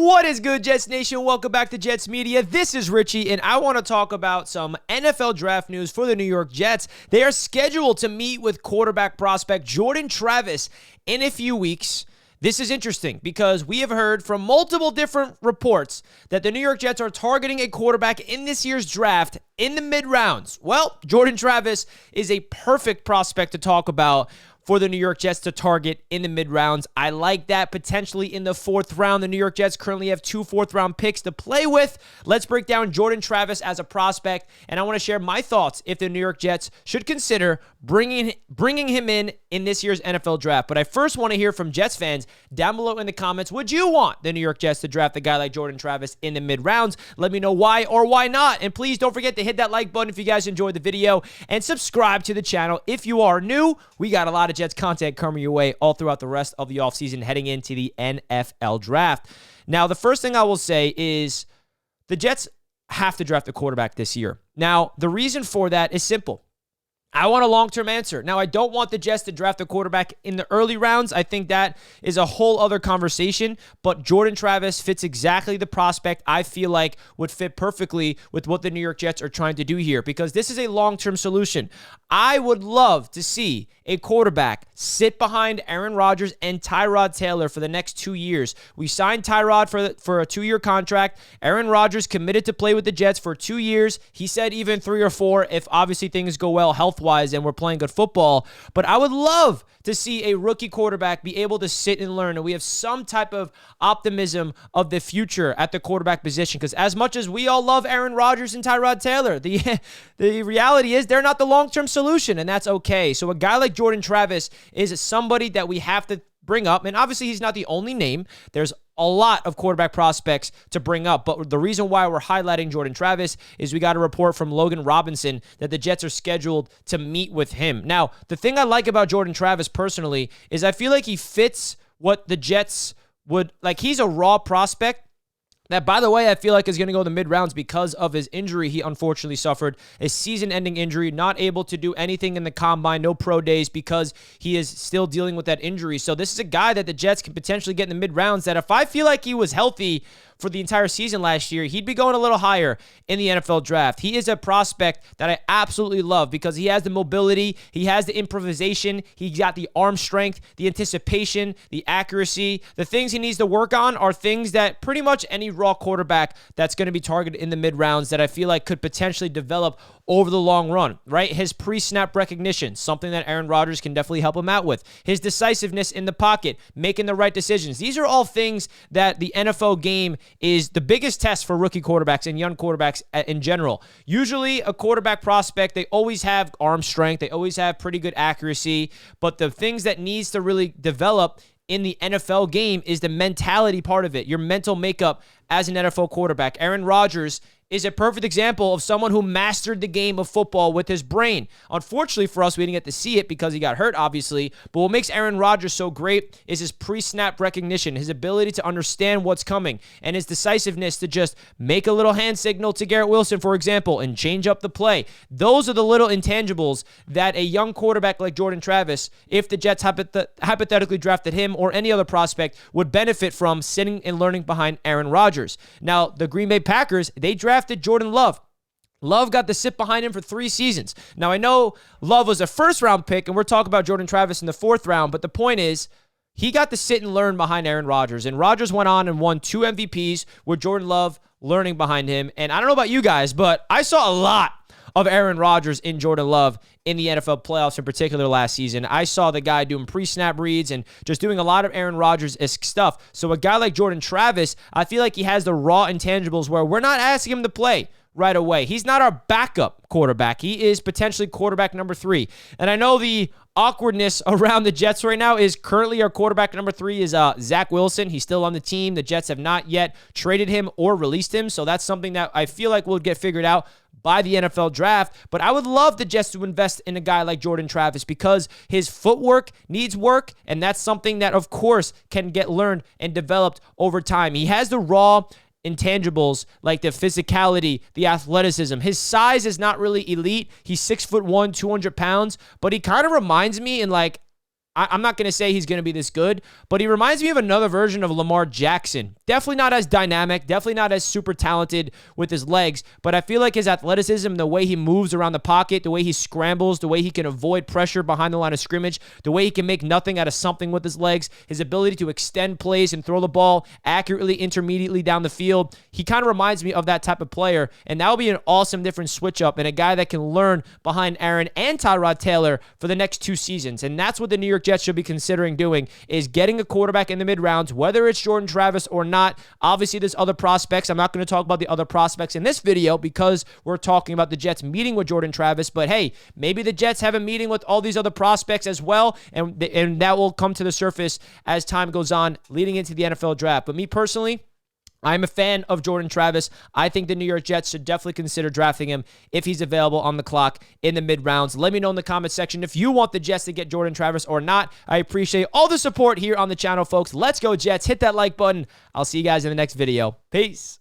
What is good, Jets Nation? Welcome back to Jets Media. This is Richie, and I want to talk about some NFL draft news for the New York Jets. They are scheduled to meet with quarterback prospect Jordan Travis in a few weeks. This is interesting because we have heard from multiple different reports that the New York Jets are targeting a quarterback in this year's draft in the mid-rounds. Well, Jordan Travis is a perfect prospect to talk about for the New York Jets to target in the mid-rounds. I like that potentially in the fourth round. The New York Jets currently have 2 fourth-round picks to play with. Let's break down Jordan Travis as a prospect, and I want to share my thoughts if the New York Jets should consider bringing him in this year's NFL draft. But I first want to hear from Jets fans down below in the comments. Would you want the New York Jets to draft a guy like Jordan Travis in the mid-rounds? Let me know why or why not. And please don't forget to hit that like button if you guys enjoyed the video and subscribe to the channel if you are new. We got a lot of Jets content coming your way all throughout the rest of the offseason heading into the NFL draft. Now, the first thing I will say is the Jets have to draft a quarterback this year. Now, the reason for that is simple. I want a long-term answer. Now, I don't want the Jets to draft a quarterback in the early rounds. I think that is a whole other conversation, but Jordan Travis fits exactly the prospect I feel like would fit perfectly with what the New York Jets are trying to do here because this is a long-term solution. I would love to see a quarterback sit behind Aaron Rodgers and Tyrod Taylor for the next 2 years. We signed Tyrod for a 2-year contract. Aaron Rodgers committed to play with the Jets for 2 years. He said even 3 or 4 if obviously things go well health-wise and we're playing good football. But I would love to see a rookie quarterback be able to sit and learn, and we have some type of optimism of the future at the quarterback position because as much as we all love Aaron Rodgers and Tyrod Taylor, the reality is they're not the long-term solution, and that's okay. So a guy like Jordan Travis is somebody that we have to bring up, and obviously he's not the only name. There's a lot of quarterback prospects to bring up, but the reason why we're highlighting Jordan Travis is we got a report from Logan Robinson that the Jets are scheduled to meet with him. Now, the thing I like about Jordan Travis personally is I feel like he fits what the Jets would like. He's a raw prospect that, by the way, I feel like is going to go in the mid-rounds because of his injury he unfortunately suffered, a season-ending injury, not able to do anything in the combine, no pro days because he is still dealing with that injury. So this is a guy that the Jets can potentially get in the mid-rounds that if I feel like he was healthy for the entire season last year, he'd be going a little higher in the NFL draft. He is a prospect that I absolutely love because he has the mobility, he has the improvisation, he got the arm strength, the anticipation, the accuracy. The things he needs to work on are things that pretty much any raw quarterback that's going to be targeted in the mid-rounds that I feel like could potentially develop over the long run, right? His pre-snap recognition, something that Aaron Rodgers can definitely help him out with. His decisiveness in the pocket, making the right decisions. These are all things that the NFL game is the biggest test for rookie quarterbacks and young quarterbacks in general. Usually a quarterback prospect, they always have arm strength, they always have pretty good accuracy, but the things that needs to really develop in the NFL game is the mentality part of it, your mental makeup as an NFL quarterback. Aaron Rodgers is a perfect example of someone who mastered the game of football with his brain. Unfortunately for us, we didn't get to see it because he got hurt, obviously. But what makes Aaron Rodgers so great is his pre-snap recognition, his ability to understand what's coming, and his decisiveness to just make a little hand signal to Garrett Wilson, for example, and change up the play. Those are the little intangibles that a young quarterback like Jordan Travis, if the Jets hypothetically drafted him or any other prospect, would benefit from sitting and learning behind Aaron Rodgers. Now, the Green Bay Packers, they drafted Jordan Love. Love got to sit behind him for 3 seasons. Now, I know Love was a first-round pick, and we're talking about Jordan Travis in the 4th round, but the point is he got to sit and learn behind Aaron Rodgers, and Rodgers went on and won 2 MVPs with Jordan Love learning behind him. And I don't know about you guys, but I saw a lot of Aaron Rodgers in Jordan Love in the NFL playoffs in particular last season. I saw the guy doing pre-snap reads and just doing a lot of Aaron Rodgers-esque stuff. So a guy like Jordan Travis, I feel like he has the raw intangibles where we're not asking him to play right away. He's not our backup quarterback. He is potentially quarterback number 3. And I know the awkwardness around the Jets right now is currently our quarterback number 3 is Zach Wilson. He's still on the team. The Jets have not yet traded him or released him. So that's something that I feel like will get figured out by the NFL draft. But I would love the Jets to invest in a guy like Jordan Travis because his footwork needs work, and that's something that, of course, can get learned and developed over time. He has the raw intangibles like the physicality, the athleticism. His size is not really elite. He's 6'1", 200 pounds, but he kind of reminds me in like I'm not going to say he's going to be this good, but he reminds me of another version of Lamar Jackson. Definitely not as dynamic, definitely not as super talented with his legs, but I feel like his athleticism, the way he moves around the pocket, the way he scrambles, the way he can avoid pressure behind the line of scrimmage, the way he can make nothing out of something with his legs, his ability to extend plays and throw the ball accurately, intermediately down the field. He kind of reminds me of that type of player, and that will be an awesome different switch up and a guy that can learn behind Aaron and Tyrod Taylor for the next 2 seasons. And that's what the New York Jets should be considering doing, is getting a quarterback in the mid-rounds, whether it's Jordan Travis or not. Obviously, there's other prospects. I'm not going to talk about the other prospects in this video because we're talking about the Jets meeting with Jordan Travis. But hey, maybe the Jets have a meeting with all these other prospects as well, and that will come to the surface as time goes on leading into the NFL draft. But me personally, I'm a fan of Jordan Travis. I think the New York Jets should definitely consider drafting him if he's available on the clock in the mid-rounds. Let me know in the comment section if you want the Jets to get Jordan Travis or not. I appreciate all the support here on the channel, folks. Let's go, Jets. Hit that like button. I'll see you guys in the next video. Peace.